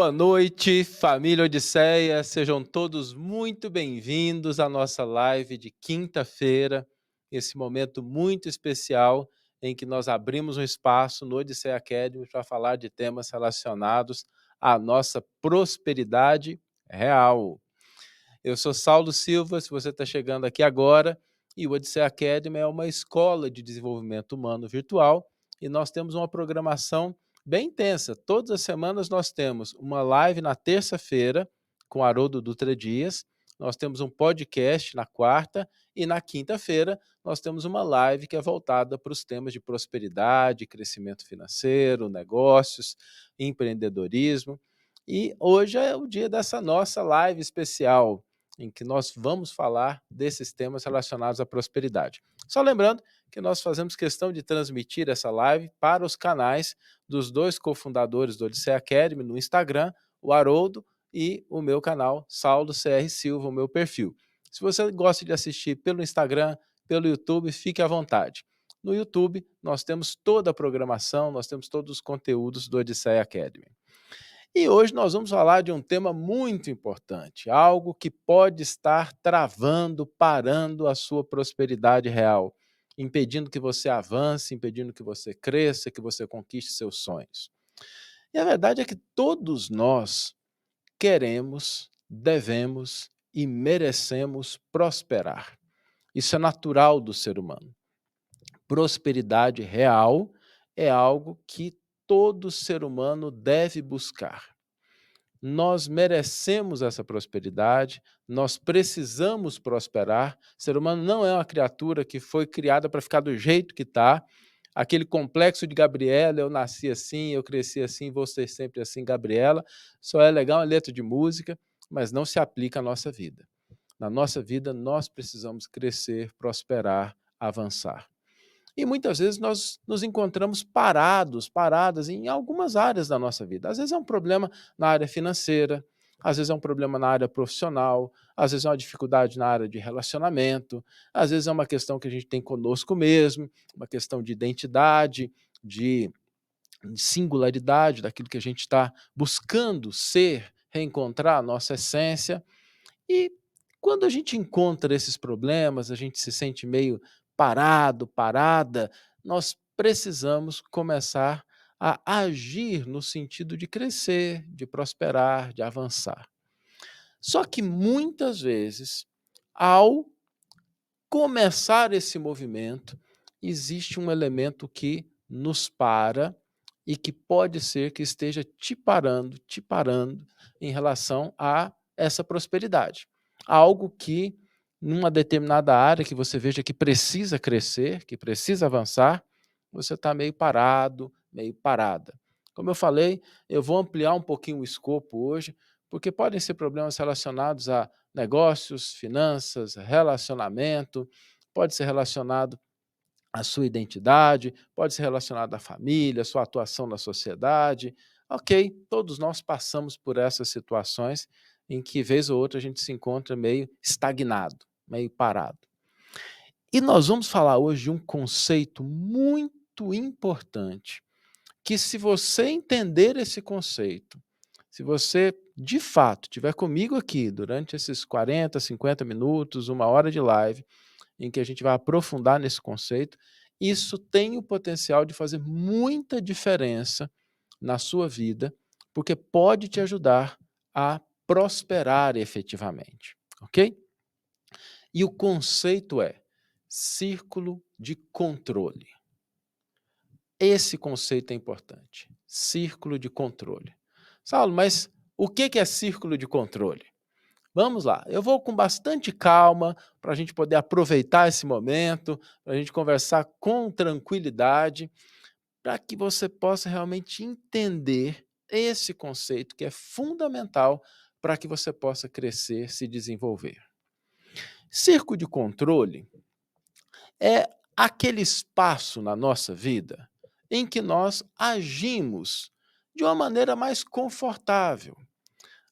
Boa noite, família Odisseia. Sejam todos muito bem-vindos à nossa live de quinta-feira, esse momento muito especial em que nós abrimos um espaço no Odisseia Academy para falar de temas relacionados à nossa prosperidade real. Eu sou Saulo Silva, se você está chegando aqui agora, e o Odisseia Academy é uma escola de desenvolvimento humano virtual e nós temos uma programação bem intensa. Todas as semanas nós temos uma live na terça-feira com Haroldo Dutra Dias, nós temos um podcast na quarta e na quinta-feira nós temos uma live que é voltada para os temas de prosperidade, crescimento financeiro, negócios, empreendedorismo. E hoje é o dia dessa nossa live especial, em que nós vamos falar desses temas relacionados à prosperidade. Só lembrando que nós fazemos questão de transmitir essa live para os canais dos dois cofundadores do Odisseia Academy no Instagram, o Haroldo e o meu canal, Saulo CR Silva, o meu perfil. Se você gosta de assistir pelo Instagram, pelo YouTube, fique à vontade. No YouTube, nós temos toda a programação, nós temos todos os conteúdos do Odisseia Academy. E hoje nós vamos falar de um tema muito importante, algo que pode estar travando, parando a sua prosperidade real, impedindo que você avance, impedindo que você cresça, que você conquiste seus sonhos. E a verdade é que todos nós queremos, devemos e merecemos prosperar. Isso é natural do ser humano. Prosperidade real é algo que todo ser humano deve buscar. Nós merecemos essa prosperidade, nós precisamos prosperar. O ser humano não é uma criatura que foi criada para ficar do jeito que está. Aquele complexo de Gabriela, eu nasci assim, eu cresci assim, vou ser sempre assim, Gabriela, só é legal uma letra de música, mas não se aplica à nossa vida. Na nossa vida, nós precisamos crescer, prosperar, avançar. E muitas vezes nós nos encontramos paradas em algumas áreas da nossa vida. Às vezes é um problema na área financeira, às vezes é um problema na área profissional, às vezes é uma dificuldade na área de relacionamento, às vezes é uma questão que a gente tem conosco mesmo, uma questão de identidade, de singularidade, daquilo que a gente está buscando ser, reencontrar a nossa essência. E quando a gente encontra esses problemas, a gente se sente meio parado, parada, nós precisamos começar a agir no sentido de crescer, de prosperar, de avançar. Só que muitas vezes, ao começar esse movimento, existe um elemento que nos para e que pode ser que esteja te parando em relação a essa prosperidade. Algo que, numa determinada área que você veja que precisa crescer, que precisa avançar, você está meio parado, meio parada. Como eu falei, eu vou ampliar um pouquinho o escopo hoje, porque podem ser problemas relacionados a negócios, finanças, relacionamento, pode ser relacionado à sua identidade, pode ser relacionado à família, à sua atuação na sociedade. Ok, todos nós passamos por essas situações em que, vez ou outra, a gente se encontra meio estagnado, meio parado. E nós vamos falar hoje de um conceito muito importante, que se você entender esse conceito, se você, de fato, estiver comigo aqui durante esses 40, 50 minutos, uma hora de live, em que a gente vai aprofundar nesse conceito, isso tem o potencial de fazer muita diferença na sua vida, porque pode te ajudar a prosperar efetivamente, ok? E o conceito é círculo de controle. Esse conceito é importante, círculo de controle. Saulo, mas o que é círculo de controle? Vamos lá, eu vou com bastante calma para a gente poder aproveitar esse momento, para a gente conversar com tranquilidade, para que você possa realmente entender esse conceito que é fundamental para que você possa crescer, se desenvolver. Círculo de controle é aquele espaço na nossa vida em que nós agimos de uma maneira mais confortável.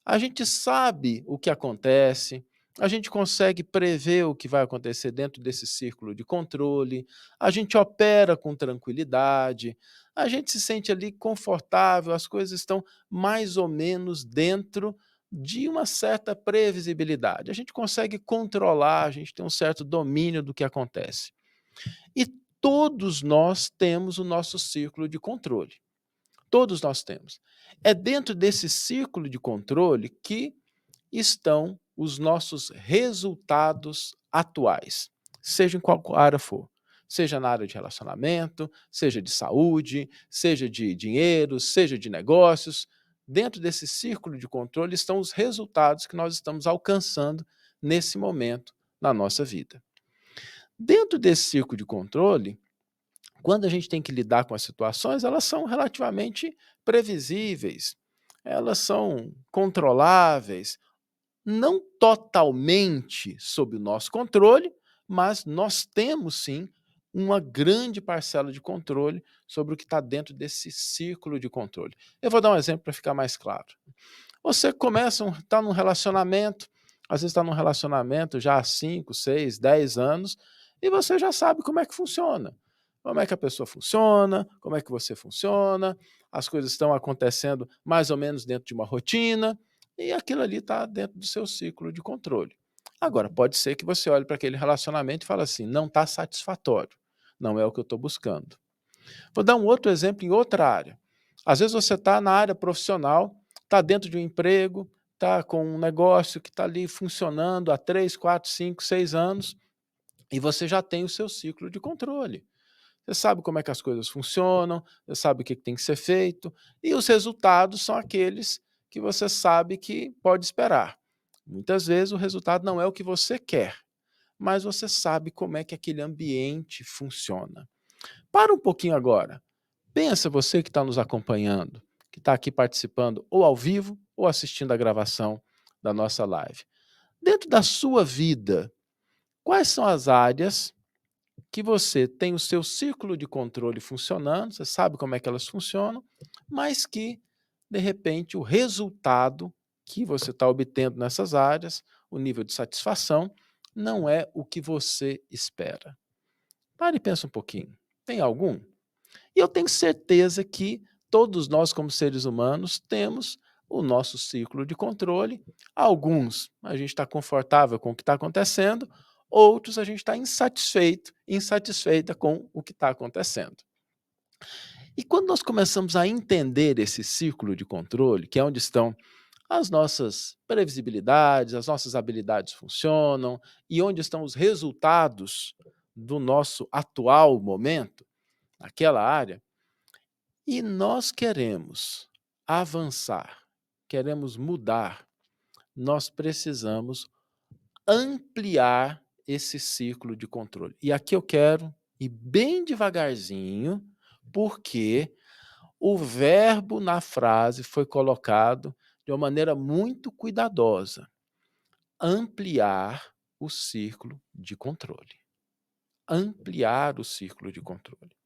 A gente sabe o que acontece, a gente consegue prever o que vai acontecer dentro desse círculo de controle, a gente opera com tranquilidade, a gente se sente ali confortável, as coisas estão mais ou menos dentro de uma certa previsibilidade. A gente consegue controlar, a gente tem um certo domínio do que acontece. E todos nós temos o nosso círculo de controle. Todos nós temos. É dentro desse círculo de controle que estão os nossos resultados atuais, seja em qual área for. Seja na área de relacionamento, seja de saúde, seja de dinheiro, seja de negócios. Dentro desse círculo de controle estão os resultados que nós estamos alcançando nesse momento na nossa vida. Dentro desse círculo de controle, quando a gente tem que lidar com as situações, elas são relativamente previsíveis, elas são controláveis, não totalmente sob o nosso controle, mas nós temos sim uma grande parcela de controle sobre o que está dentro desse círculo de controle. Eu vou dar um exemplo para ficar mais claro. Você começa, está num relacionamento, às vezes está num relacionamento já há 5, 6, 10 anos, e você já sabe como é que funciona. Como é que a pessoa funciona, como é que você funciona, as coisas estão acontecendo mais ou menos dentro de uma rotina, e aquilo ali está dentro do seu ciclo de controle. Agora, pode ser que você olhe para aquele relacionamento e fale assim, não está satisfatório, não é o que eu estou buscando. Vou dar um outro exemplo em outra área. Às vezes você está na área profissional, está dentro de um emprego, está com um negócio que está ali funcionando há 3, 4, 5, 6 anos, e você já tem o seu ciclo de controle. Você sabe como é que as coisas funcionam, você sabe o que tem que ser feito, e os resultados são aqueles que você sabe que pode esperar. Muitas vezes o resultado não é o que você quer, mas você sabe como é que aquele ambiente funciona. Para um pouquinho agora. Pensa você que está nos acompanhando, que está aqui participando ou ao vivo ou assistindo a gravação da nossa live. Dentro da sua vida, quais são as áreas que você tem o seu círculo de controle funcionando, você sabe como é que elas funcionam, mas que, de repente, o resultado que você está obtendo nessas áreas, o nível de satisfação, não é o que você espera. Pare e pensa um pouquinho. Tem algum? E eu tenho certeza que todos nós, como seres humanos, temos o nosso ciclo de controle. Alguns a gente está confortável com o que está acontecendo, outros a gente está insatisfeito, insatisfeita com o que está acontecendo. E quando nós começamos a entender esse círculo de controle, que é onde estão as nossas previsibilidades, as nossas habilidades funcionam e onde estão os resultados do nosso atual momento, naquela área, e nós queremos avançar, queremos mudar, nós precisamos ampliar esse ciclo de controle. E aqui eu quero ir bem devagarzinho, porque o verbo na frase foi colocado de uma maneira muito cuidadosa. Ampliar o círculo de controle. Ampliar o círculo de controle.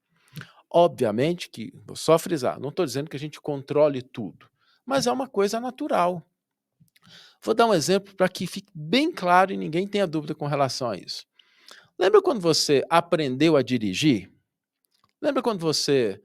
Obviamente que, vou só frisar, não estou dizendo que a gente controle tudo, mas é uma coisa natural. Vou dar um exemplo para que fique bem claro e ninguém tenha dúvida com relação a isso. Lembra quando você aprendeu a dirigir? Lembra quando você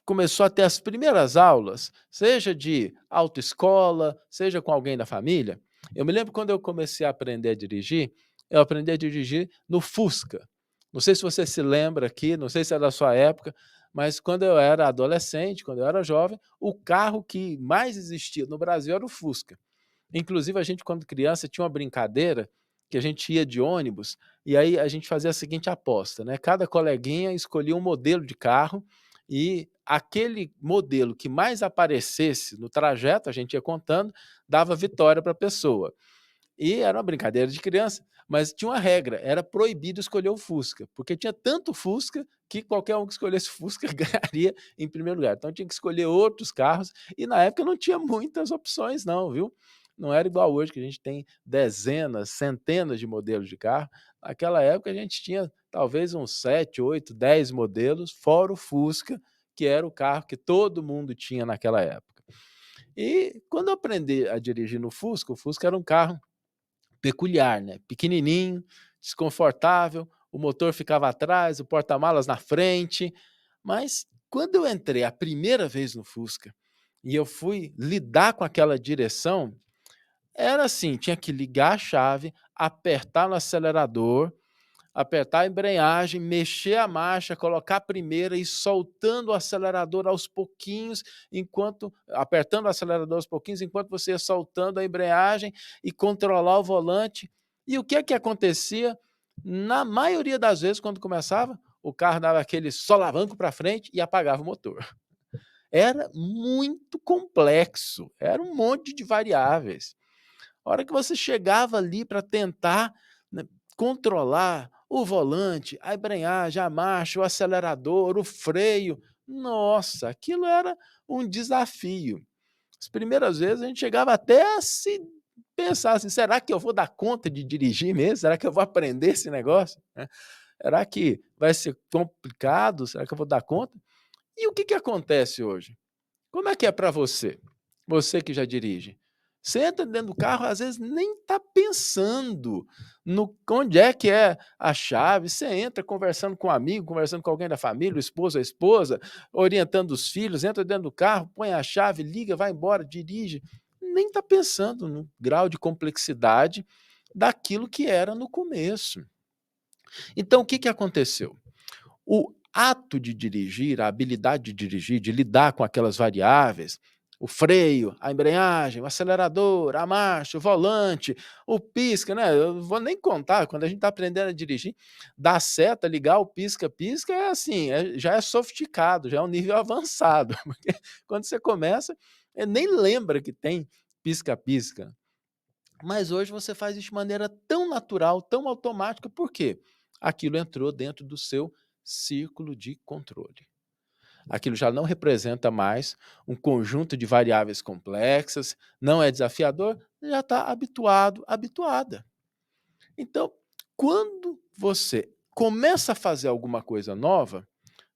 começou a ter as primeiras aulas, seja de autoescola, seja com alguém da família? Eu me lembro quando eu comecei a aprender a dirigir, eu aprendi a dirigir no Fusca. Não sei se você se lembra aqui, não sei se é da sua época, mas quando eu era adolescente, quando eu era jovem, o carro que mais existia no Brasil era o Fusca. Inclusive, a gente, quando criança, tinha uma brincadeira que a gente ia de ônibus e aí a gente fazia a seguinte aposta, né? Cada coleguinha escolhia um modelo de carro e aquele modelo que mais aparecesse no trajeto, a gente ia contando, dava vitória para a pessoa. E era uma brincadeira de criança, mas tinha uma regra, era proibido escolher o Fusca, porque tinha tanto Fusca que qualquer um que escolhesse Fusca ganharia em primeiro lugar. Então tinha que escolher outros carros e na época não tinha muitas opções não, viu? Não era igual hoje que a gente tem dezenas, centenas de modelos de carro. Naquela época a gente tinha talvez uns 7, 8, 10 modelos, fora o Fusca, que era o carro que todo mundo tinha naquela época. E quando eu aprendi a dirigir no Fusca, o Fusca era um carro peculiar, né? Pequenininho, desconfortável, o motor ficava atrás, o porta-malas na frente. Mas quando eu entrei a primeira vez no Fusca e eu fui lidar com aquela direção, era assim, tinha que ligar a chave, apertar no acelerador, apertar a embreagem, mexer a marcha, colocar a primeira e ir soltando o acelerador aos pouquinhos, enquanto apertando o acelerador aos pouquinhos, enquanto você ia soltando a embreagem e controlar o volante. E o que é que acontecia? Na maioria das vezes, quando começava, o carro dava aquele solavanco para frente e apagava o motor. Era muito complexo, era um monte de variáveis. A hora que você chegava ali para tentar, né, controlar o volante, a embreagem, a marcha, o acelerador, o freio, nossa, aquilo era um desafio. As primeiras vezes a gente chegava até a se pensar assim: "Será que eu vou dar conta de dirigir mesmo? Será que eu vou aprender esse negócio, né? Será que vai ser complicado? Será que eu vou dar conta?". E o que que acontece hoje? Como é que é para você? Você que já dirige. Você entra dentro do carro, às vezes nem está pensando no onde é a chave. Você entra conversando com um amigo, conversando com alguém da família, o esposo, a esposa, orientando os filhos, entra dentro do carro, põe a chave, liga, vai embora, dirige. Nem está pensando no grau de complexidade daquilo que era no começo. Então, o que que aconteceu? O ato de dirigir, a habilidade de dirigir, de lidar com aquelas variáveis, o freio, a embreagem, o acelerador, a marcha, o volante, o pisca, né? Eu não vou nem contar, quando a gente está aprendendo a dirigir, dar seta, ligar o pisca-pisca, é assim, já é sofisticado, já é um nível avançado. Porque quando você começa, nem lembra que tem pisca-pisca. Mas hoje você faz isso de maneira tão natural, tão automática, por quê? Aquilo entrou dentro do seu círculo de controle. Aquilo já não representa mais um conjunto de variáveis complexas, não é desafiador, já está habituado, habituada. Então, quando você começa a fazer alguma coisa nova,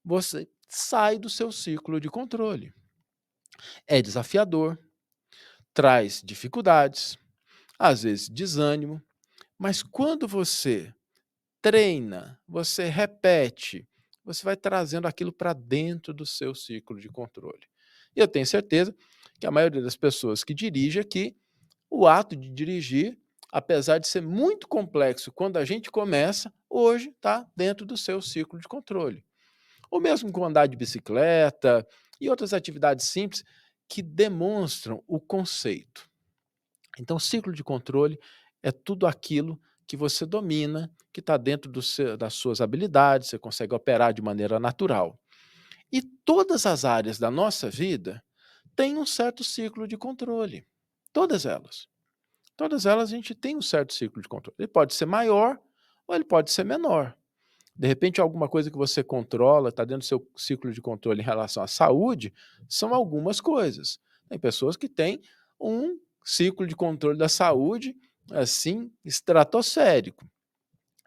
você sai do seu círculo de controle. É desafiador, traz dificuldades, às vezes desânimo, mas quando você treina, você repete, você vai trazendo aquilo para dentro do seu ciclo de controle. E eu tenho certeza que a maioria das pessoas que dirige aqui, o ato de dirigir, apesar de ser muito complexo quando a gente começa, hoje está dentro do seu ciclo de controle. Ou mesmo com andar de bicicleta e outras atividades simples que demonstram o conceito. Então, ciclo de controle é tudo aquilo que você domina, que está dentro das suas habilidades, você consegue operar de maneira natural. E todas as áreas da nossa vida têm um certo ciclo de controle. Todas elas. Todas elas a gente tem um certo ciclo de controle. Ele pode ser maior ou ele pode ser menor. De repente, alguma coisa que você controla, está dentro do seu ciclo de controle em relação à saúde, são algumas coisas. Tem pessoas que têm um ciclo de controle da saúde, assim, estratosférico.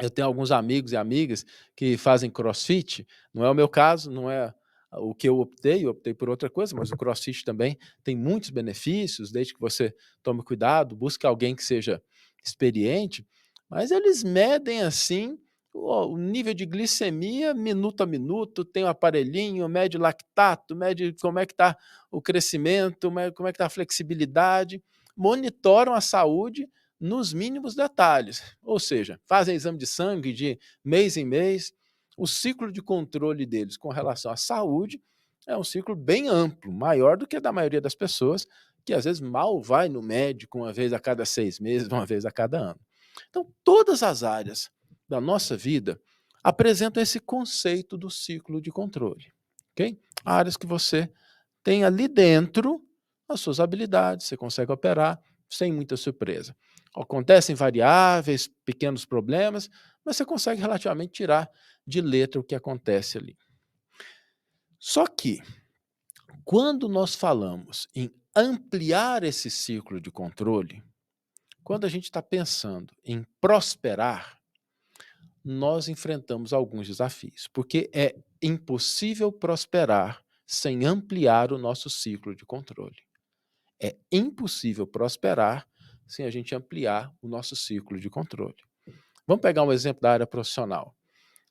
Eu tenho alguns amigos e amigas que fazem crossfit, não é o meu caso, não é o que eu optei por outra coisa, mas o crossfit também tem muitos benefícios, desde que você tome cuidado, busque alguém que seja experiente, mas eles medem assim o nível de glicemia minuto a minuto, tem um aparelhinho, mede lactato, mede como é que está o crescimento, como é que está a flexibilidade, monitoram a saúde nos mínimos detalhes, ou seja, fazem exame de sangue de mês em mês. O ciclo de controle deles com relação à saúde é um ciclo bem amplo, maior do que o da maioria das pessoas, que às vezes mal vai no médico uma vez a cada 6 meses, uma vez a cada ano. Então, todas as áreas da nossa vida apresentam esse conceito do ciclo de controle. Ok? Áreas que você tem ali dentro as suas habilidades, você consegue operar sem muita surpresa. Acontecem variáveis, pequenos problemas, mas você consegue relativamente tirar de letra o que acontece ali. Só que, quando nós falamos em ampliar esse ciclo de controle, quando a gente está pensando em prosperar, nós enfrentamos alguns desafios, porque é impossível prosperar sem ampliar o nosso ciclo de controle. É impossível prosperar sem a gente ampliar o nosso ciclo de controle. Vamos pegar um exemplo da área profissional.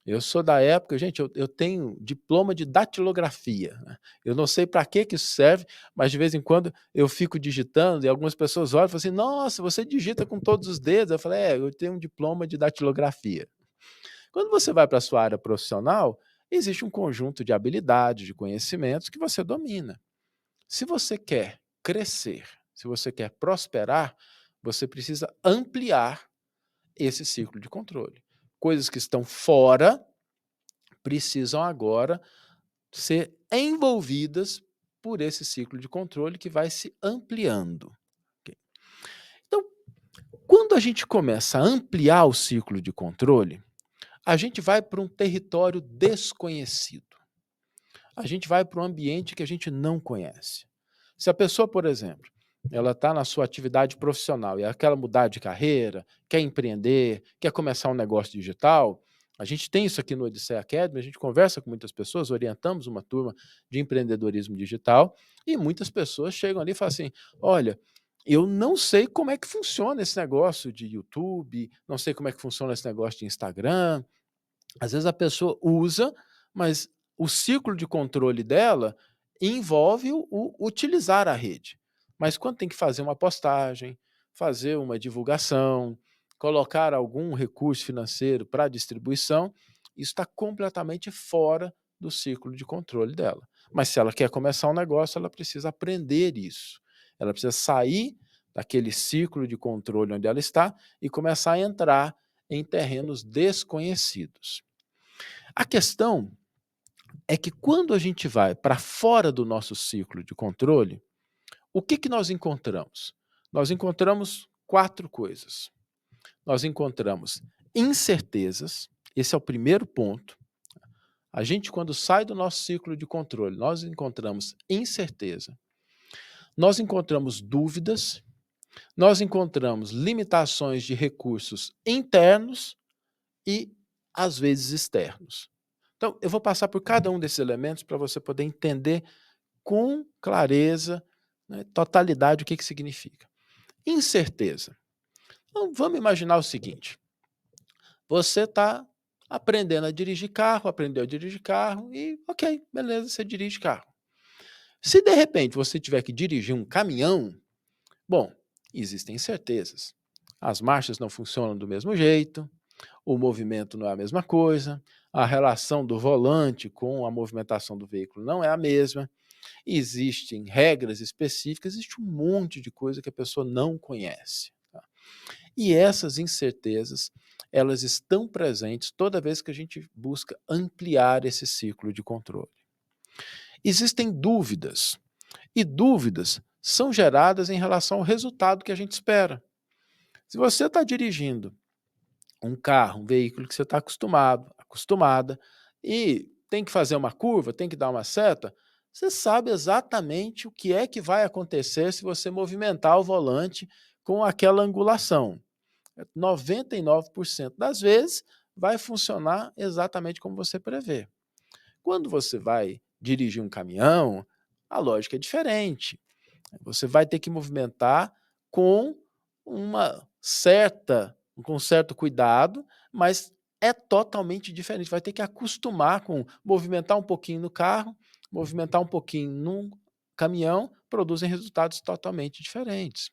Eu sou da época, gente, eu tenho diploma de datilografia, né. Eu não sei para que isso serve, mas de vez em quando eu fico digitando e algumas pessoas olham e falam assim: "Nossa, você digita com todos os dedos". Eu falei: "É, eu tenho um diploma de datilografia". Quando você vai para a sua área profissional, existe um conjunto de habilidades, de conhecimentos que você domina. Se você quer crescer, se você quer prosperar, você precisa ampliar esse ciclo de controle. Coisas que estão fora precisam agora ser envolvidas por esse ciclo de controle que vai se ampliando. Ok? Então, quando a gente começa a ampliar o ciclo de controle, a gente vai para um território desconhecido. A gente vai para um ambiente que a gente não conhece. Se a pessoa, por exemplo, ela está na sua atividade profissional e ela quer mudar de carreira, quer empreender, quer começar um negócio digital, a gente tem isso aqui no Odisseia Academy, a gente conversa com muitas pessoas, orientamos uma turma de empreendedorismo digital e muitas pessoas chegam ali e falam assim: olha, eu não sei como é que funciona esse negócio de YouTube, não sei como é que funciona esse negócio de Instagram. Às vezes a pessoa usa, mas o ciclo de controle dela envolve o utilizar a rede. Mas quando tem que fazer uma postagem, fazer uma divulgação, colocar algum recurso financeiro para distribuição, isso está completamente fora do ciclo de controle dela. Mas se ela quer começar um negócio, ela precisa aprender isso. Ela precisa sair daquele ciclo de controle onde ela está e começar a entrar em terrenos desconhecidos. A questão é que quando a gente vai para fora do nosso ciclo de controle, o que, que nós encontramos? Nós encontramos quatro coisas. Nós encontramos incertezas, esse é o primeiro ponto. A gente, quando sai do nosso ciclo de controle, nós encontramos incerteza, nós encontramos dúvidas, nós encontramos limitações de recursos internos e, às vezes, externos. Então, eu vou passar por cada um desses elementos para você poder entender com clareza, né, totalidade, o que que significa. Incerteza. Então, vamos imaginar o seguinte: você está aprendendo a dirigir carro, aprendeu a dirigir carro e, ok, beleza, você dirige carro. Se de repente você tiver que dirigir um caminhão, bom, existem incertezas. As marchas não funcionam do mesmo jeito, o movimento não é a mesma coisa, a relação do volante com a movimentação do veículo não é a mesma, existem regras específicas, existe um monte de coisa que a pessoa não conhece. Tá? E essas incertezas, elas estão presentes toda vez que a gente busca ampliar esse ciclo de controle. Existem dúvidas, e dúvidas são geradas em relação ao resultado que a gente espera. Se você está dirigindo um carro, um veículo que você está acostumado, acostumada, e tem que fazer uma curva, tem que dar uma seta, você sabe exatamente o que é que vai acontecer se você movimentar o volante com aquela angulação. 99% das vezes vai funcionar exatamente como você prevê. Quando você vai dirigir um caminhão, a lógica é diferente. Você vai ter que movimentar com uma certa com um certo cuidado, mas é totalmente diferente. Vai ter que acostumar com movimentar um pouquinho no carro, movimentar um pouquinho num caminhão, produzem resultados totalmente diferentes.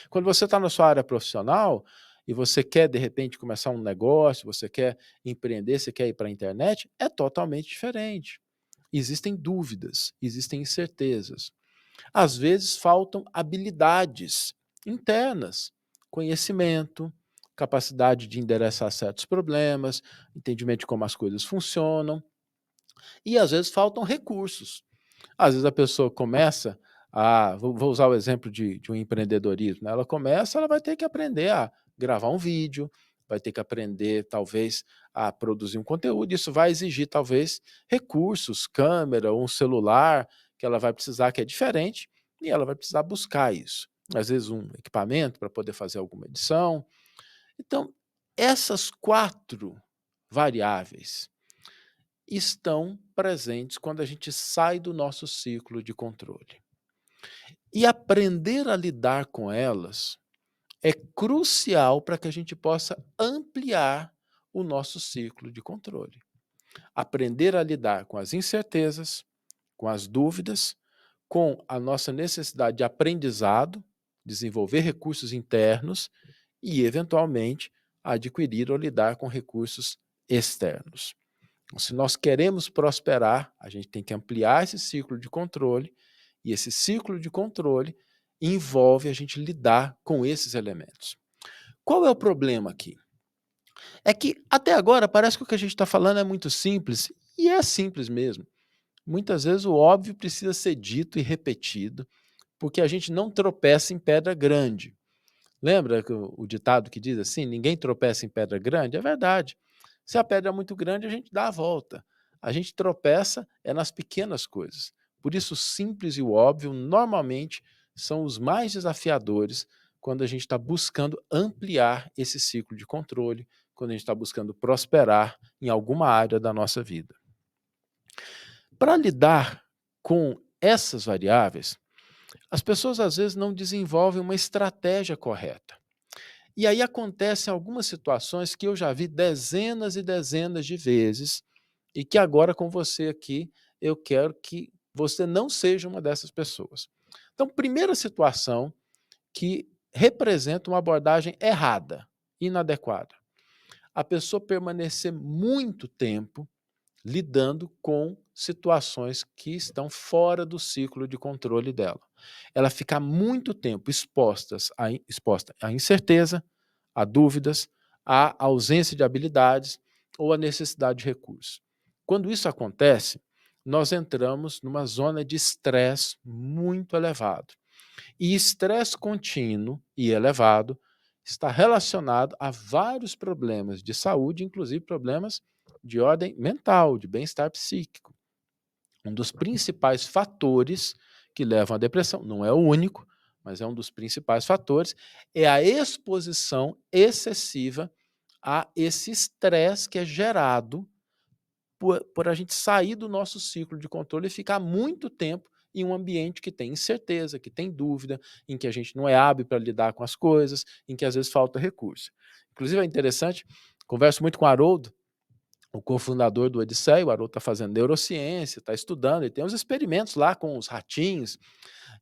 Quando você está na sua área profissional e você quer, de repente, começar um negócio, você quer empreender, você quer ir para a internet, é totalmente diferente. Existem dúvidas, existem incertezas. Às vezes faltam habilidades internas, conhecimento, capacidade de endereçar certos problemas, entendimento de como as coisas funcionam, e às vezes faltam recursos. Às vezes a pessoa começa a, vou usar o exemplo de um empreendedorismo, né? Ela começa, ela vai ter que aprender a gravar um vídeo, vai ter que aprender talvez a produzir um conteúdo, isso vai exigir talvez recursos, câmera ou um celular que ela vai precisar que é diferente, e ela vai precisar buscar isso. Às vezes um equipamento para poder fazer alguma edição. Então, essas quatro variáveis estão presentes quando a gente sai do nosso ciclo de controle. E aprender a lidar com elas é crucial para que a gente possa ampliar o nosso ciclo de controle. Aprender a lidar com as incertezas, com as dúvidas, com a nossa necessidade de aprendizado, desenvolver recursos internos e, eventualmente, adquirir ou lidar com recursos externos. Então, se nós queremos prosperar, a gente tem que ampliar esse ciclo de controle, e esse ciclo de controle envolve a gente lidar com esses elementos. Qual é o problema aqui? É que até agora parece que o que a gente está falando é muito simples, e é simples mesmo. Muitas vezes o óbvio precisa ser dito e repetido, porque a gente não tropeça em pedra grande. Lembra que o ditado que diz assim: ninguém tropeça em pedra grande? É verdade. Se a pedra é muito grande, a gente dá a volta. A gente tropeça é nas pequenas coisas. Por isso, o simples e o óbvio normalmente são os mais desafiadores quando a gente está buscando ampliar esse ciclo de controle, quando a gente está buscando prosperar em alguma área da nossa vida. Para lidar com essas variáveis, as pessoas às vezes não desenvolvem uma estratégia correta. E aí acontecem algumas situações que eu já vi dezenas e dezenas de vezes e que agora com você aqui eu quero que você não seja uma dessas pessoas. Então, primeira situação que representa uma abordagem errada, inadequada. A pessoa permanecer muito tempo lidando com situações que estão fora do ciclo de controle dela. Ela fica muito tempo exposta à incerteza, a dúvidas, à ausência de habilidades ou à necessidade de recursos. Quando isso acontece, nós entramos numa zona de estresse muito elevado. E estresse contínuo e elevado está relacionado a vários problemas de saúde, inclusive problemas de ordem mental, de bem-estar psíquico. Um dos principais fatores que levam à depressão, não é o único, mas é um dos principais fatores, é a exposição excessiva a esse estresse que é gerado por a gente sair do nosso ciclo de controle e ficar muito tempo em um ambiente que tem incerteza, que tem dúvida, em que a gente não é hábil para lidar com as coisas, em que às vezes falta recurso. Inclusive é interessante, converso muito com o Haroldo, o cofundador do Odisseia. O Haroldo está fazendo neurociência, está estudando, e tem uns experimentos lá com os ratinhos,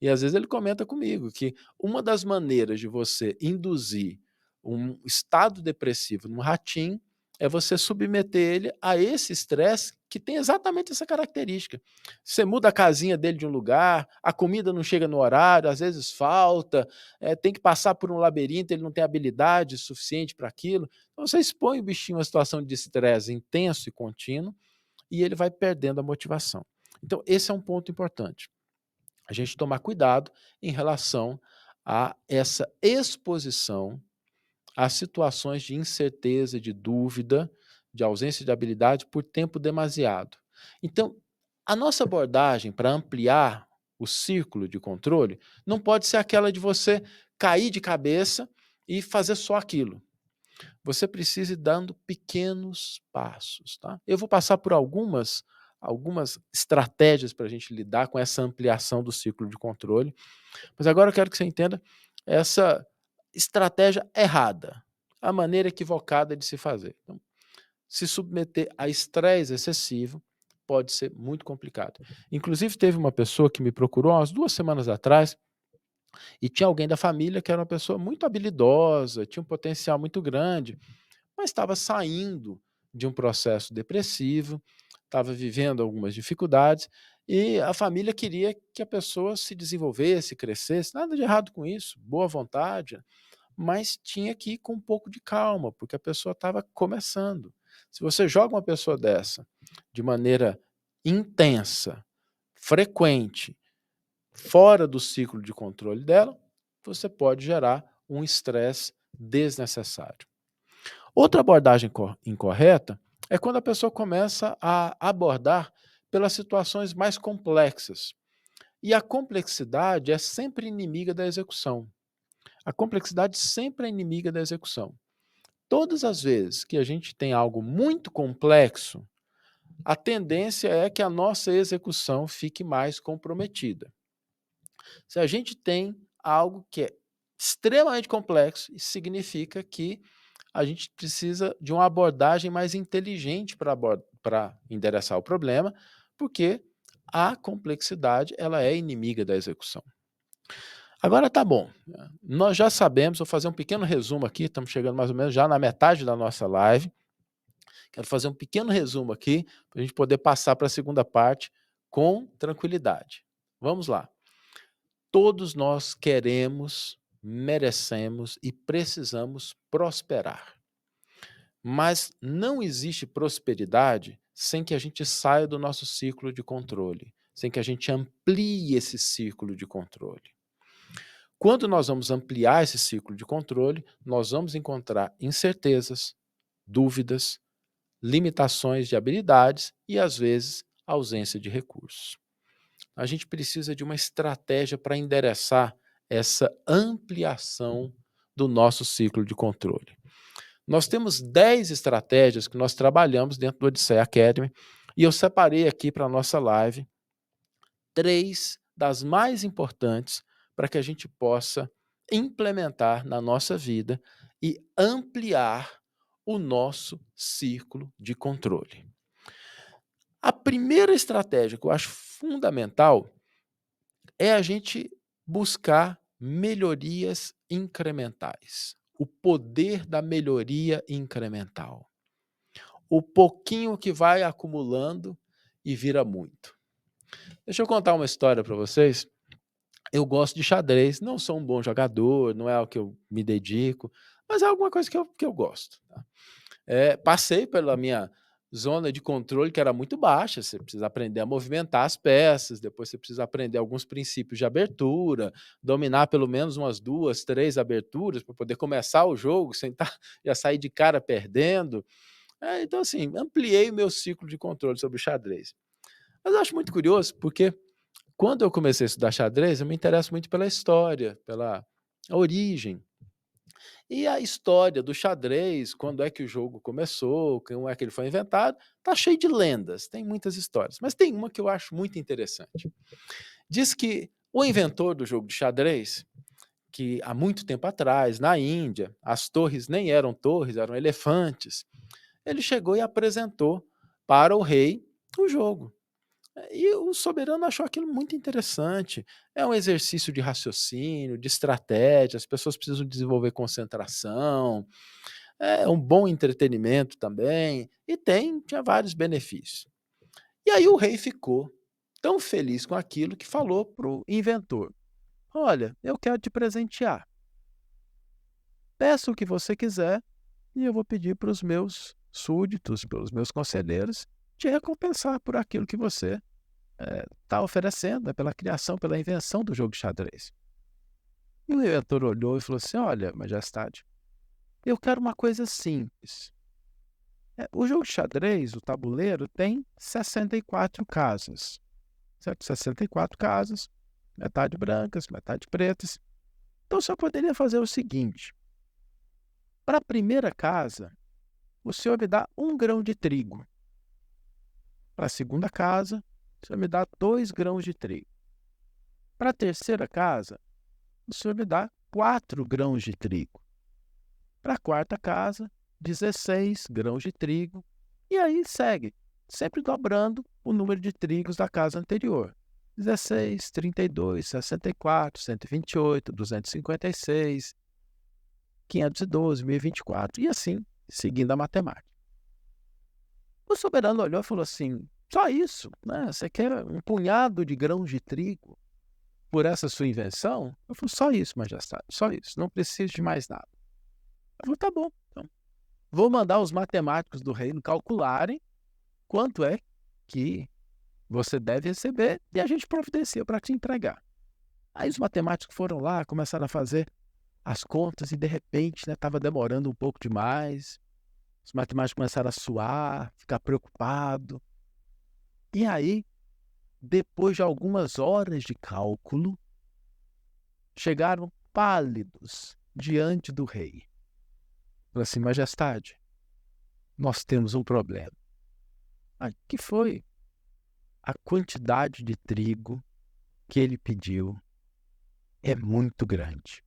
e às vezes ele comenta comigo que uma das maneiras de você induzir um estado depressivo no ratinho é você submeter ele a esse estresse que tem exatamente essa característica. Você muda a casinha dele de um lugar, a comida não chega no horário, às vezes falta, tem que passar por um labirinto, ele não tem habilidade suficiente para aquilo. Então você expõe o bichinho a uma situação de estresse intenso e contínuo e ele vai perdendo a motivação. Então esse é um ponto importante. A gente tomar cuidado em relação a essa exposição a situações de incerteza, de dúvida, de ausência de habilidade por tempo demasiado. Então, a nossa abordagem para ampliar o círculo de controle não pode ser aquela de você cair de cabeça e fazer só aquilo. Você precisa ir dando pequenos passos. Tá? Eu vou passar por algumas estratégias para a gente lidar com essa ampliação do ciclo de controle, mas agora eu quero que você entenda essa estratégia errada, a maneira equivocada de se fazer. Então, se submeter a estresse excessivo pode ser muito complicado. Inclusive, teve uma pessoa que me procurou há umas 2 semanas atrás e tinha alguém da família que era uma pessoa muito habilidosa, tinha um potencial muito grande, mas estava saindo de um processo depressivo, estava vivendo algumas dificuldades e a família queria que a pessoa se desenvolvesse, crescesse. Nada de errado com isso, boa vontade, mas tinha que ir com um pouco de calma, porque a pessoa estava começando. Se você joga uma pessoa dessa de maneira intensa, frequente, fora do ciclo de controle dela, você pode gerar um estresse desnecessário. Outra abordagem incorreta é quando a pessoa começa a abordar pelas situações mais complexas. E a complexidade é sempre inimiga da execução. A complexidade sempre é inimiga da execução. Todas as vezes que a gente tem algo muito complexo, a tendência é que a nossa execução fique mais comprometida. Se a gente tem algo que é extremamente complexo. Isso significa que a gente precisa de uma abordagem mais inteligente para endereçar o problema, porque a complexidade ela é inimiga da execução. Agora tá bom, nós já sabemos, vou fazer um pequeno resumo aqui, estamos chegando mais ou menos já na metade da nossa live. Quero fazer um pequeno resumo aqui, para a gente poder passar para a segunda parte com tranquilidade. Vamos lá. Todos nós queremos, merecemos e precisamos prosperar. Mas não existe prosperidade sem que a gente saia do nosso ciclo de controle, sem que a gente amplie esse ciclo de controle. Quando nós vamos ampliar esse ciclo de controle, nós vamos encontrar incertezas, dúvidas, limitações de habilidades e, às vezes, ausência de recursos. A gente precisa de uma estratégia para endereçar essa ampliação do nosso ciclo de controle. Nós temos 10 estratégias que nós trabalhamos dentro do Odisseia Academy e eu separei aqui para a nossa live 3 das mais importantes para que a gente possa implementar na nossa vida e ampliar o nosso círculo de controle. A primeira estratégia que eu acho fundamental é a gente buscar melhorias incrementais. O poder da melhoria incremental. O pouquinho que vai acumulando e vira muito. Deixa eu contar uma história para vocês. Eu gosto de xadrez, não sou um bom jogador, não é algo que eu me dedico, mas é alguma coisa que eu gosto. Tá? Passei pela minha zona de controle, que era muito baixa, você precisa aprender a movimentar as peças, depois você precisa aprender alguns princípios de abertura, dominar pelo menos umas 2, 3 aberturas para poder começar o jogo, sem já sair de cara perdendo. Então, assim, ampliei o meu ciclo de controle sobre o xadrez. Mas eu acho muito curioso, porque quando eu comecei a estudar xadrez, eu me interesso muito pela história, pela origem. E a história do xadrez, quando é que o jogo começou, como é que ele foi inventado, tá cheio de lendas, tem muitas histórias. Mas tem uma que eu acho muito interessante. Diz que o inventor do jogo de xadrez, que há muito tempo atrás, na Índia, as torres nem eram torres, eram elefantes, ele chegou e apresentou para o rei o jogo. E o soberano achou aquilo muito interessante. É um exercício de raciocínio, de estratégia, as pessoas precisam desenvolver concentração, é um bom entretenimento também, e tinha vários benefícios. E aí o rei ficou tão feliz com aquilo que falou para o inventor: Olha, eu quero te presentear. Peça o que você quiser e eu vou pedir para os meus súditos, pelos meus conselheiros, te recompensar por aquilo que você está oferecendo, pela criação, pela invenção do jogo de xadrez. E o inventor olhou e falou assim: Olha, majestade, eu quero uma coisa simples. O jogo de xadrez, o tabuleiro, tem 64 casas, certo? 64 casas, metade brancas, metade pretas. Então, só poderia fazer o seguinte: para a primeira casa, o senhor me dá 1 grão de trigo. Para a segunda casa, o senhor me dá 2 grãos de trigo. Para a terceira casa, o senhor me dá 4 grãos de trigo. Para a quarta casa, 16 grãos de trigo. E aí segue, sempre dobrando o número de trigos da casa anterior. 16, 32, 64, 128, 256, 512, 1024. E assim, seguindo a matemática. O soberano olhou e falou assim: só isso, né? Você quer um punhado de grãos de trigo por essa sua invenção? Eu falei: só isso, majestade, só isso, não preciso de mais nada. Eu falei: tá bom, então vou mandar os matemáticos do reino calcularem quanto é que você deve receber e a gente providencia para te entregar. Aí os matemáticos foram lá, começaram a fazer as contas e de repente estava demorando um pouco demais. Os matemáticos começaram a suar, ficar preocupados. E aí, depois de algumas horas de cálculo, chegaram pálidos diante do rei. Falaram assim: majestade, nós temos um problema. Que foi? A quantidade de trigo que ele pediu é muito grande.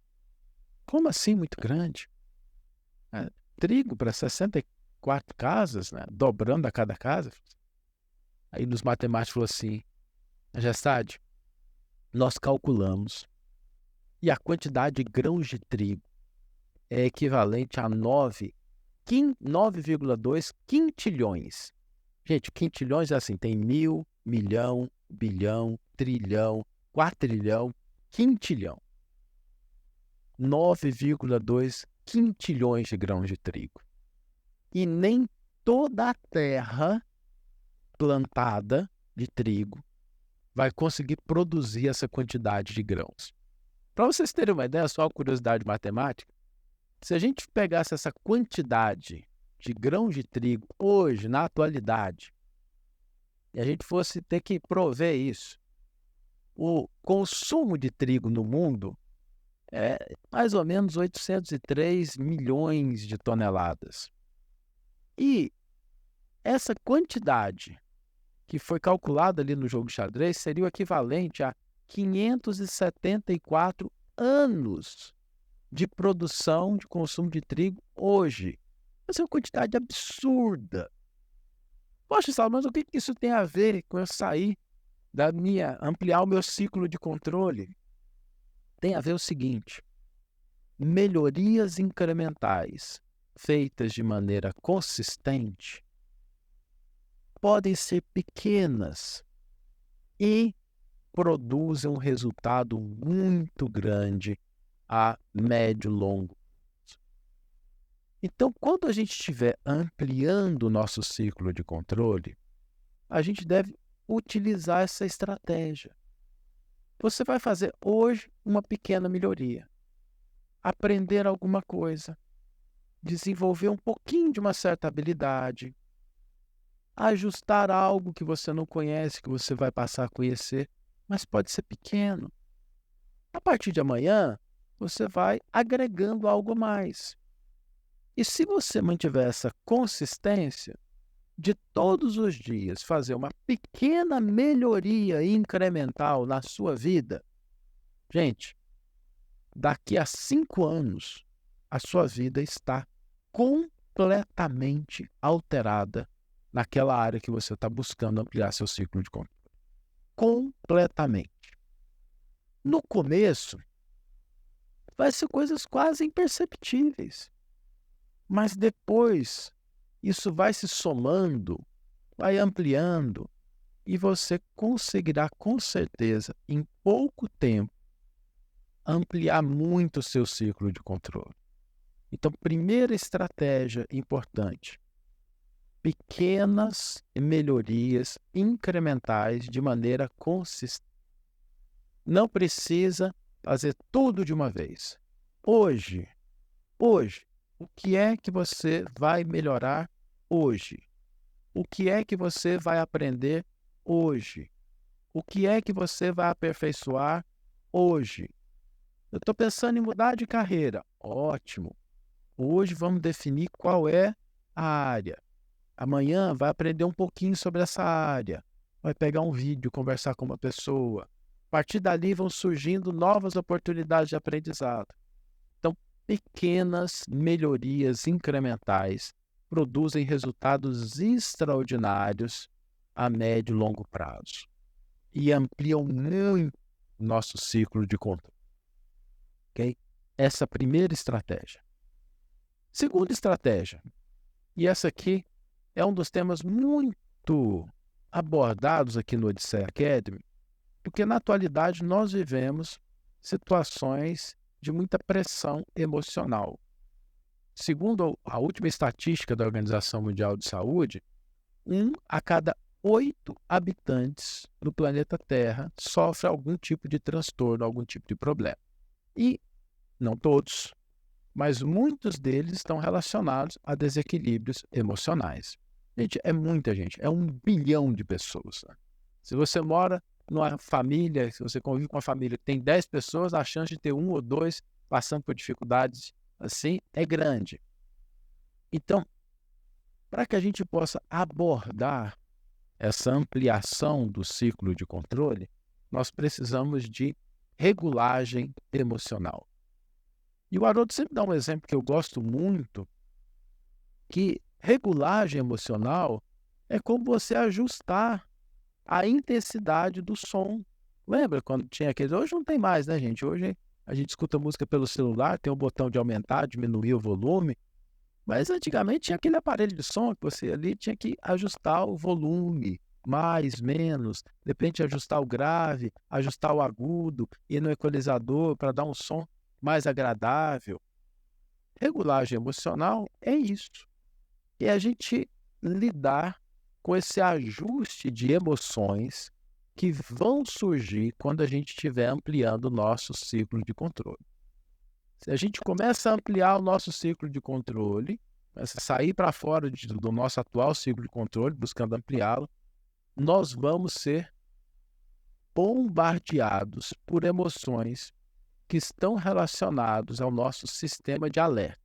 Como assim muito grande? Trigo para 64 casas, né? Dobrando a cada casa. Aí nos matemáticos falou assim, Majestade, nós calculamos e a quantidade de grãos de trigo é equivalente a 9,2 quintilhões. Gente, quintilhões é assim, tem mil, milhão, bilhão, trilhão, quatrilhão, quintilhão. 9,2 quintilhões de grãos de trigo. E nem toda a terra plantada de trigo vai conseguir produzir essa quantidade de grãos. Para vocês terem uma ideia, só uma curiosidade matemática, se a gente pegasse essa quantidade de grãos de trigo hoje, na atualidade, e a gente fosse ter que prover isso, o consumo de trigo no mundo é mais ou menos 803 milhões de toneladas. E essa quantidade que foi calculada ali no jogo de xadrez seria o equivalente a 574 anos de produção de consumo de trigo hoje. Essa é uma quantidade absurda. Poxa, Saulo, mas o que isso tem a ver com eu sair ampliar o meu ciclo de controle? Tem a ver o seguinte: melhorias incrementais feitas de maneira consistente podem ser pequenas e produzem um resultado muito grande a médio e longo. Então, quando a gente estiver ampliando o nosso ciclo de controle, a gente deve utilizar essa estratégia. Você vai fazer hoje uma pequena melhoria, aprender alguma coisa, desenvolver um pouquinho de uma certa habilidade, ajustar algo que você não conhece, que você vai passar a conhecer, mas pode ser pequeno. A partir de amanhã, você vai agregando algo a mais. E se você mantiver essa consistência de todos os dias fazer uma pequena melhoria incremental na sua vida, gente, daqui a 5 anos, a sua vida está completamente alterada naquela área que você está buscando ampliar seu ciclo de controle. Completamente. No começo, vai ser coisas quase imperceptíveis. Mas depois, isso vai se somando, vai ampliando, e você conseguirá, com certeza, em pouco tempo, ampliar muito o seu ciclo de controle. Então, primeira estratégia importante: pequenas melhorias incrementais de maneira consistente. Não precisa fazer tudo de uma vez. Hoje, o que é que você vai melhorar hoje? O que é que você vai aprender hoje? O que é que você vai aperfeiçoar hoje? Eu estou pensando em mudar de carreira. Ótimo. Hoje vamos definir qual é a área. Amanhã vai aprender um pouquinho sobre essa área. Vai pegar um vídeo, conversar com uma pessoa. A partir dali vão surgindo novas oportunidades de aprendizado. Então, pequenas melhorias incrementais produzem resultados extraordinários a médio e longo prazo e ampliam muito o nosso ciclo de controle. Okay? Essa é a primeira estratégia. Segunda estratégia, e essa aqui é um dos temas muito abordados aqui no Odisseia Academy, porque na atualidade nós vivemos situações de muita pressão emocional. Segundo a última estatística da Organização Mundial de Saúde, 1 a cada 8 habitantes no planeta Terra sofre algum tipo de transtorno, algum tipo de problema. E não todos, mas muitos deles estão relacionados a desequilíbrios emocionais. Gente, é muita gente, é 1 bilhão de pessoas. Né? Se você mora numa família, se você convive com uma família que tem 10 pessoas, a chance de ter 1 ou 2 passando por dificuldades assim é grande. Então, para que a gente possa abordar essa ampliação do ciclo de controle, nós precisamos de regulagem emocional. E o Haroldo sempre dá um exemplo que eu gosto muito, que regulagem emocional é como você ajustar a intensidade do som. Lembra quando tinha aquele, hoje não tem mais, né, gente? Hoje a gente escuta música pelo celular, tem um botão de aumentar, diminuir o volume, mas antigamente tinha aquele aparelho de som que você ali tinha que ajustar o volume, mais, menos, de repente ajustar o grave, ajustar o agudo, ir no equalizador para dar um som mais agradável. Regulagem emocional é isso. É a gente lidar com esse ajuste de emoções que vão surgir quando a gente estiver ampliando o nosso ciclo de controle. Se a gente começa a ampliar o nosso ciclo de controle, começa a sair para fora do nosso atual ciclo de controle, buscando ampliá-lo, nós vamos ser bombardeados por emoções que estão relacionados ao nosso sistema de alerta.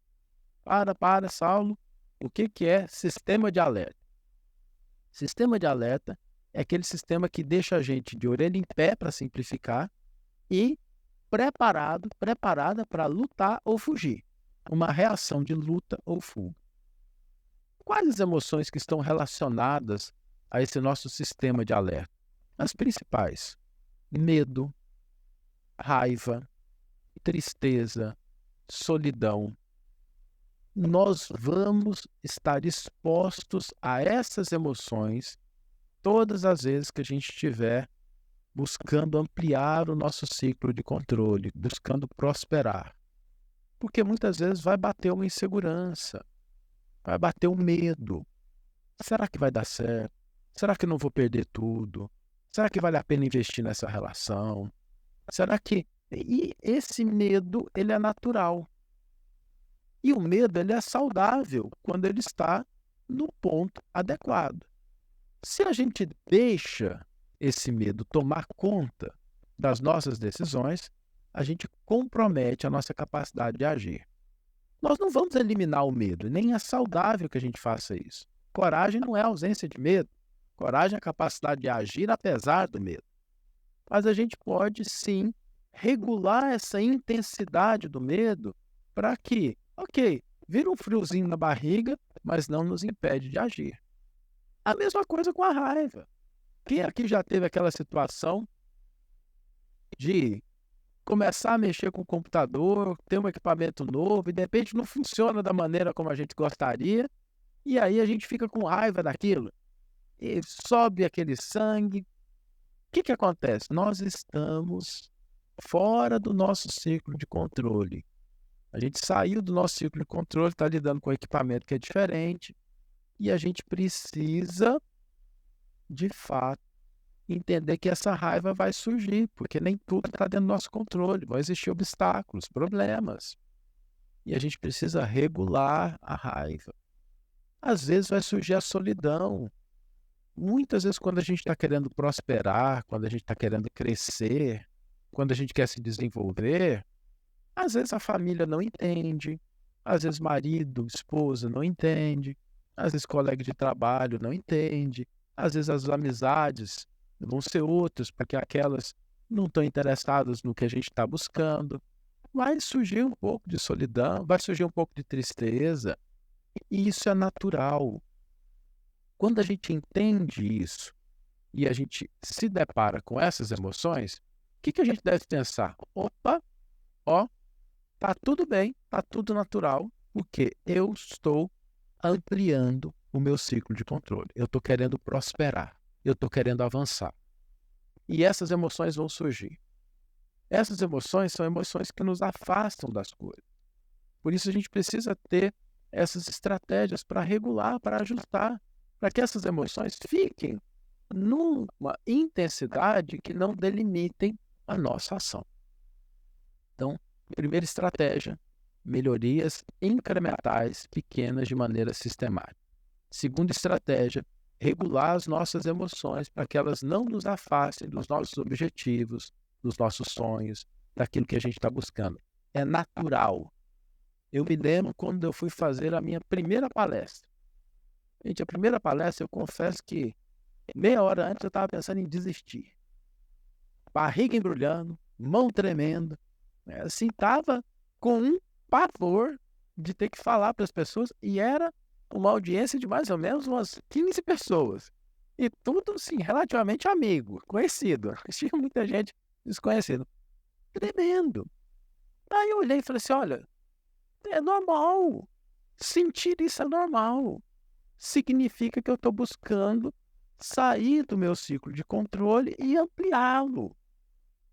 Saulo, o que é sistema de alerta? Sistema de alerta é aquele sistema que deixa a gente de orelha em pé, para simplificar, e preparada para lutar ou fugir. Uma reação de luta ou fuga. Quais as emoções que estão relacionadas a esse nosso sistema de alerta? As principais: medo, raiva, tristeza, solidão. Nós vamos estar expostos a essas emoções todas as vezes que a gente estiver buscando ampliar o nosso ciclo de controle, buscando prosperar. Porque muitas vezes vai bater uma insegurança, vai bater um medo. Será que vai dar certo? Será que não vou perder tudo? Será que vale a pena investir nessa relação? Será que... E esse medo, ele é natural. E o medo, ele é saudável quando ele está no ponto adequado. Se a gente deixa esse medo tomar conta das nossas decisões, a gente compromete a nossa capacidade de agir. Nós não vamos eliminar o medo, nem é saudável que a gente faça isso. Coragem não é ausência de medo. Coragem é a capacidade de agir apesar do medo. Mas a gente pode, sim, regular essa intensidade do medo para que, ok, vira um friozinho na barriga, mas não nos impede de agir. A mesma coisa com a raiva. Quem aqui já teve aquela situação de começar a mexer com o computador, ter um equipamento novo e de repente não funciona da maneira como a gente gostaria, e aí a gente fica com raiva daquilo, e sobe aquele sangue. O que acontece? Nós estamos fora do nosso ciclo de controle. A gente saiu do nosso ciclo de controle, está lidando com um equipamento que é diferente, e a gente precisa, de fato, entender que essa raiva vai surgir, porque nem tudo está dentro do nosso controle, vão existir obstáculos, problemas. E a gente precisa regular a raiva. Às vezes vai surgir a solidão. Muitas vezes quando a gente está querendo prosperar, quando a gente está querendo crescer, quando a gente quer se desenvolver, às vezes a família não entende, às vezes marido, esposa não entende, às vezes colega de trabalho não entende, às vezes as amizades vão ser outras, porque aquelas não estão interessadas no que a gente está buscando. Vai surgir um pouco de solidão, vai surgir um pouco de tristeza, e isso é natural. Quando a gente entende isso e a gente se depara com essas emoções, o que a gente deve pensar? Opa, ó, tá tudo bem, tá tudo natural, porque eu estou ampliando o meu ciclo de controle. Eu estou querendo prosperar, eu estou querendo avançar. E essas emoções vão surgir. Essas emoções são emoções que nos afastam das coisas. Por isso a gente precisa ter essas estratégias para regular, para ajustar, para que essas emoções fiquem numa intensidade que não delimitem a nossa ação. Então, primeira estratégia, melhorias incrementais pequenas de maneira sistemática. Segunda estratégia, regular as nossas emoções para que elas não nos afastem dos nossos objetivos, dos nossos sonhos, daquilo que a gente está buscando. É natural. Eu me lembro quando eu fui fazer a minha primeira palestra. Gente, a primeira palestra, eu confesso que meia hora antes eu estava pensando em desistir. Barriga embrulhando, mão tremendo. Assim, estava com um pavor de ter que falar para as pessoas, e era uma audiência de mais ou menos umas 15 pessoas. E tudo, assim, relativamente amigo, conhecido. Tinha muita gente desconhecida. Tremendo. Aí eu olhei e falei assim: olha, é normal. Sentir isso é normal. Significa que eu estou buscando sair do meu ciclo de controle e ampliá-lo.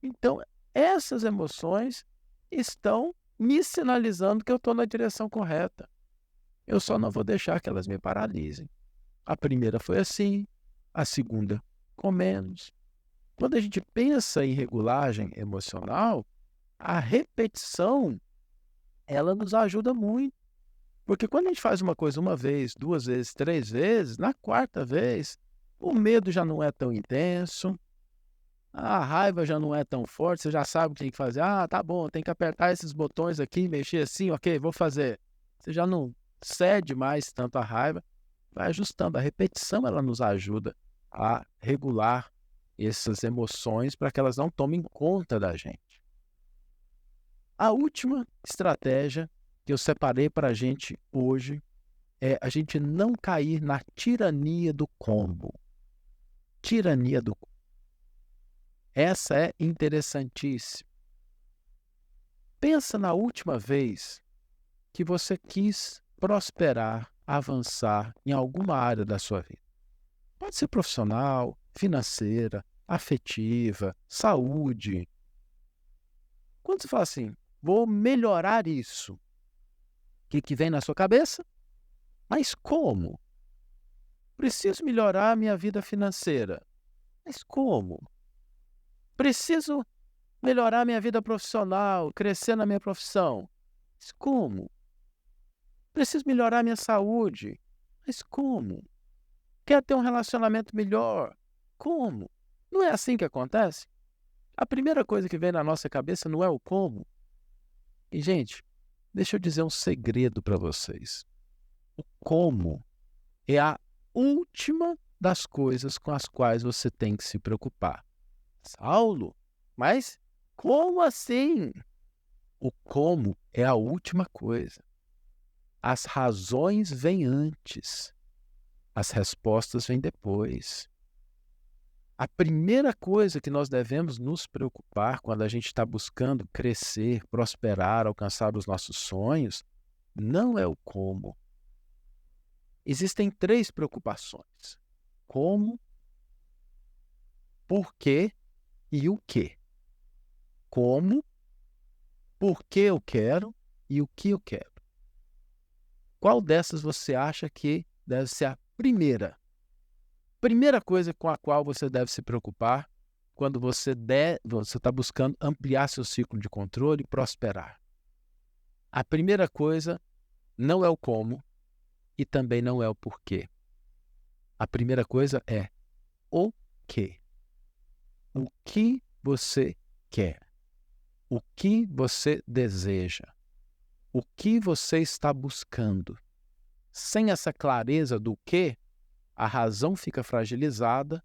Então, essas emoções estão me sinalizando que eu estou na direção correta. Eu só não vou deixar que elas me paralisem. A primeira foi assim, a segunda com menos. Quando a gente pensa em regulagem emocional, a repetição, ela nos ajuda muito. Porque quando a gente faz uma coisa uma vez, duas vezes, três vezes, na quarta vez, o medo já não é tão intenso, a raiva já não é tão forte, você já sabe o que tem que fazer. Ah, tá bom, tem que apertar esses botões aqui, mexer assim, ok, vou fazer. Você já não cede mais tanto a raiva, vai ajustando. A repetição, ela nos ajuda a regular essas emoções para que elas não tomem conta da gente. A última estratégia que eu separei para a gente hoje é a gente não cair na tirania do combo. Tirania do combo. Essa é interessantíssima. Pensa na última vez que você quis prosperar, avançar em alguma área da sua vida. Pode ser profissional, financeira, afetiva, saúde. Quando você fala assim, vou melhorar isso, o que vem na sua cabeça? Mas como? Preciso melhorar a minha vida financeira. Mas como? Preciso melhorar minha vida profissional, crescer na minha profissão. Mas como? Preciso melhorar minha saúde. Mas como? Quero ter um relacionamento melhor. Como? Não é assim que acontece? A primeira coisa que vem na nossa cabeça não é o como. E, gente, deixa eu dizer um segredo para vocês. O como é a última das coisas com as quais você tem que se preocupar. Saulo, mas como assim? O como é a última coisa. As razões vêm antes. As respostas vêm depois. A primeira coisa que nós devemos nos preocupar quando a gente está buscando crescer, prosperar, alcançar os nossos sonhos, não é o como. Existem três preocupações: como, por quê e o quê. Como, por que eu quero e o que eu quero. Qual dessas você acha que deve ser a primeira coisa com a qual você deve se preocupar quando você está buscando ampliar seu ciclo de controle e prosperar? A primeira coisa não é o como e também não é o porquê. A primeira coisa é o quê. O que você quer? O que você deseja? O que você está buscando? Sem essa clareza do que, a razão fica fragilizada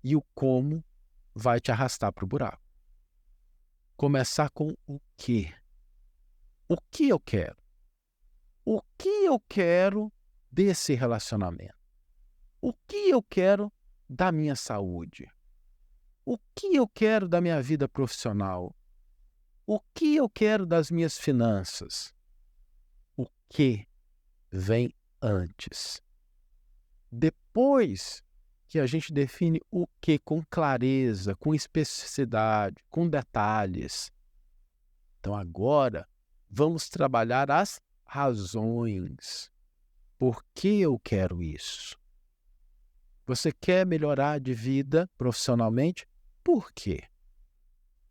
e o como vai te arrastar para o buraco. Começar com o que. O que eu quero? O que eu quero desse relacionamento? O que eu quero da minha saúde? O que eu quero da minha vida profissional? O que eu quero das minhas finanças? O que vem antes? Depois que a gente define o que com clareza, com especificidade, com detalhes, então agora vamos trabalhar as razões. Por que eu quero isso? Você quer melhorar de vida profissionalmente? Por quê?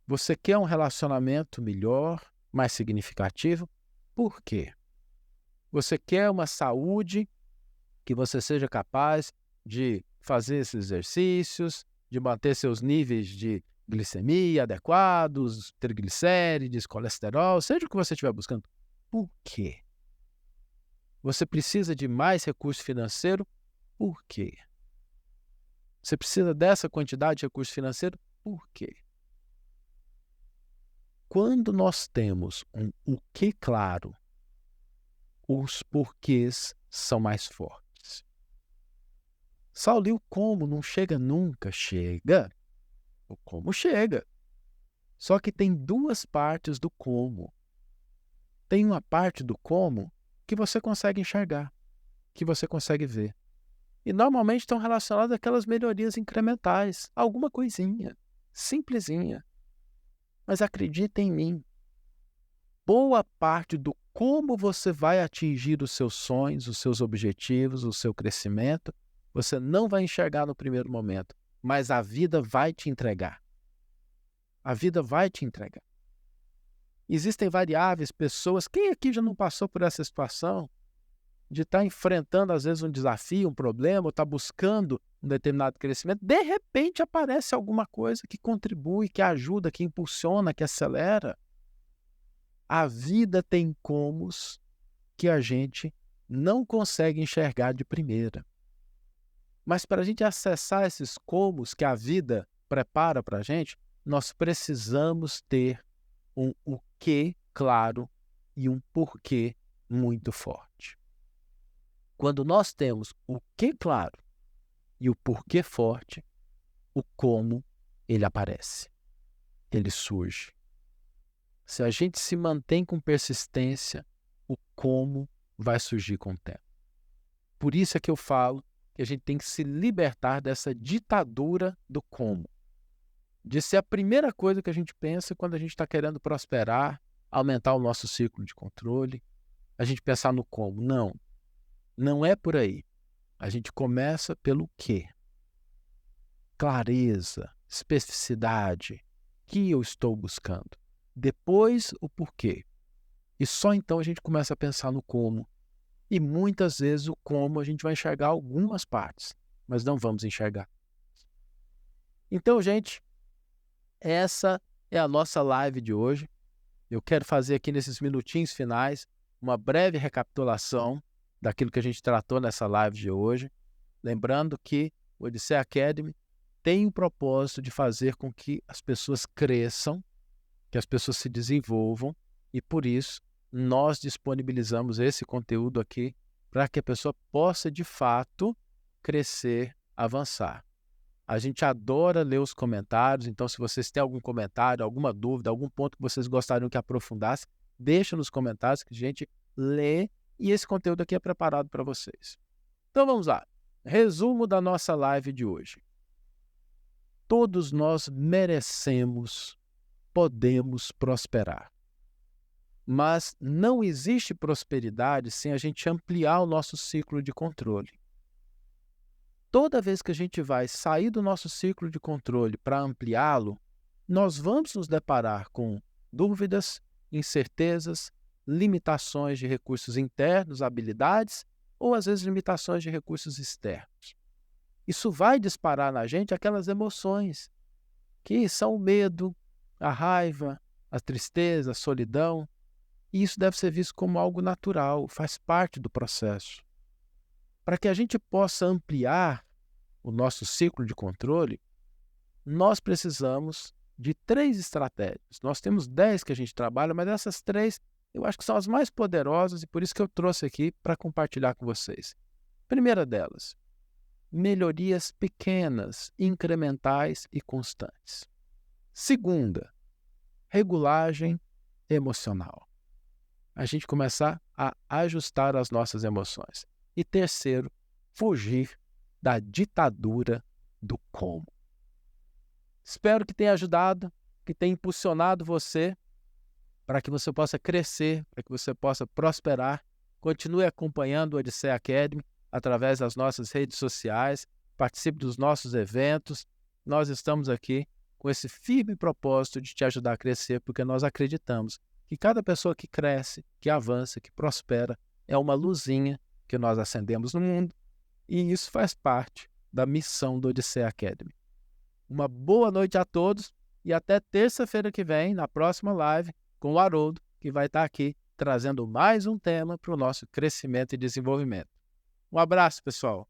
Você quer um relacionamento melhor, mais significativo? Por quê? Você quer uma saúde que você seja capaz de fazer esses exercícios, de manter seus níveis de glicemia adequados, triglicérides, colesterol, seja o que você estiver buscando. Por quê? Você precisa de mais recurso financeiro? Por quê? Você precisa dessa quantidade de recurso financeiro? Por quê? quando nós temos o que claro, os porquês são mais fortes. Saulo, e o como não chega nunca? Chega. O como chega. Só que tem duas partes do como. Tem uma parte do como que você consegue enxergar, que você consegue ver. E normalmente estão relacionadas àquelas melhorias incrementais. Alguma coisinha, simplesinha. Mas acredita em mim. Boa parte do como você vai atingir os seus sonhos, os seus objetivos, o seu crescimento, você não vai enxergar no primeiro momento, mas a vida vai te entregar. A vida vai te entregar. Existem variáveis, pessoas. Quem aqui já não passou por essa situação de estar enfrentando, às vezes, um desafio, um problema, ou estar buscando um determinado crescimento? De repente aparece alguma coisa que contribui, que ajuda, que impulsiona, que acelera. A vida tem comos que a gente não consegue enxergar de primeira. Mas para a gente acessar esses comos que a vida prepara para a gente, nós precisamos ter um o que claro e um porquê muito forte. Quando nós temos o que claro e o porquê forte, o como ele aparece, ele surge. Se a gente se mantém com persistência, o como vai surgir com o tempo. Por isso é que eu falo que a gente tem que se libertar dessa ditadura do como. De ser a primeira coisa que a gente pensa quando a gente está querendo prosperar, aumentar o nosso ciclo de controle, a gente pensar no como. Não, não é por aí. A gente começa pelo quê? Clareza, especificidade, que eu estou buscando. Depois o porquê. E só então a gente começa a pensar no como. E muitas vezes o como a gente vai enxergar algumas partes, mas não vamos enxergar. Então, gente, essa é a nossa live de hoje. Eu quero fazer aqui nesses minutinhos finais uma breve recapitulação daquilo que a gente tratou nessa live de hoje. Lembrando que o Odisseia Academy tem o propósito de fazer com que as pessoas cresçam, que as pessoas se desenvolvam, e por isso nós disponibilizamos esse conteúdo aqui para que a pessoa possa de fato crescer, avançar. A gente adora ler os comentários, então se vocês têm algum comentário, alguma dúvida, algum ponto que vocês gostariam que aprofundasse, deixa nos comentários que a gente lê e esse conteúdo aqui é preparado para vocês. Então vamos lá. Resumo da nossa live de hoje. Todos nós merecemos, podemos prosperar. Mas não existe prosperidade sem a gente ampliar o nosso ciclo de controle. Toda vez que a gente vai sair do nosso ciclo de controle para ampliá-lo, nós vamos nos deparar com dúvidas, incertezas, limitações de recursos internos, habilidades, ou às vezes limitações de recursos externos. Isso vai disparar na gente aquelas emoções que são o medo, a raiva, a tristeza, a solidão. E isso deve ser visto como algo natural, faz parte do processo. Para que a gente possa ampliar o nosso ciclo de controle, nós precisamos de 3 estratégias. Nós temos 10 que a gente trabalha, mas essas 3 eu acho que são as mais poderosas e por isso que eu trouxe aqui para compartilhar com vocês. Primeira delas, melhorias pequenas, incrementais e constantes. Segunda, regulagem emocional. A gente começar a ajustar as nossas emoções. E terceiro, fugir da ditadura do como. Espero que tenha ajudado, que tenha impulsionado você para que você possa crescer, para que você possa prosperar. Continue acompanhando o Odisseia Academy através das nossas redes sociais, participe dos nossos eventos. Nós estamos aqui com esse firme propósito de te ajudar a crescer, porque nós acreditamos que cada pessoa que cresce, que avança, que prospera, é uma luzinha que nós acendemos no mundo, e isso faz parte da missão do Odisseia Academy. Uma boa noite a todos e até terça-feira que vem, na próxima live, com o Haroldo, que vai estar aqui trazendo mais um tema para o nosso crescimento e desenvolvimento. Um abraço, pessoal!